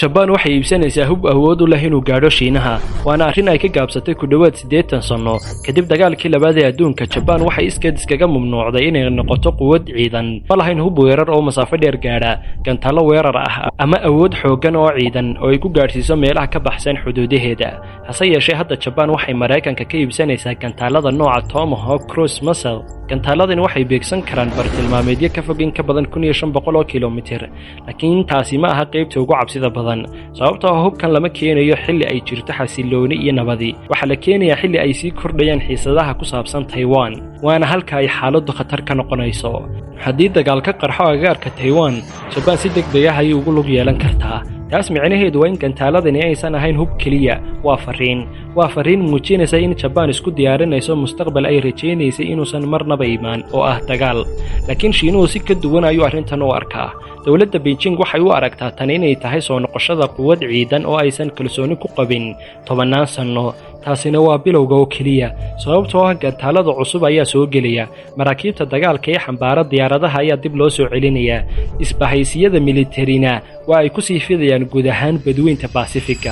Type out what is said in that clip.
Japan waxay iibsanaysaa hub awood u leh inuu gaadho Shiinaha waana arrin ay ka gaabsatay ku dhawaad 80 sano kadib dagaalkii labaad ee adduunka. Japan waxay iskaga mamnuucday inay noqoto quwad ciidan ma lahayn hub weerar oo masaafo dheer gaadha gantaalo weerar ah ama awood xooggan oo ciidan oo ay ku gaadhsiiso meelaha ka baxsan xuduudaheeda. hase yeeshee hadda Japan waxay Mareykanka ka iibsanaysaa gantaalada nooca Tomahawk cruise missile. gantaaladani waxay beegsan karaan bartilmaameedyo ka fog in ka badan 1500 kiiloomitir, laakiin taasi ma aha qaybta ugu cabsida badan sababtoo ah hubkan lama keenayo xilli ay jirto xasilooni iyo nabadi. waxa la keenayaa xilli ay sii kordhayaan xiisadaha ku saabsan Taiwan, waana halka ay xaaladdu khatar ka noqonayso. haddii dagaal ka qarxo agagaarka Taiwan, Japan si degdeg ah ayay ugu lug yeelan kartaa. taas micnaheedu waa in gantaaladani aysan ahayn hub keliya, waa fariin muujinaysa in Japan isku diyaarinayso mustaqbal ay rajaynaysay inuusan marnaba imaan oo ah dagaal. laakiin Shiinuhu si ka duwan ayuu arrintan u arkaa. dowladda Beijing waxay u aragtaa tan inay tahay soo noqoshada quwad ciidan oo aysan kalsooni ku qabin 10 sano. taasina waa bilowga oo keliya sababtoo ah gantaalada cusub ayaa soo gelaya, maraakiibta dagaalka ee xambaara diyaaradaha ayaa dib loo soo celinaya, isbahaysiyada militarina waa ay ku sii fidayaan guud ahaan badweynta Pacifica.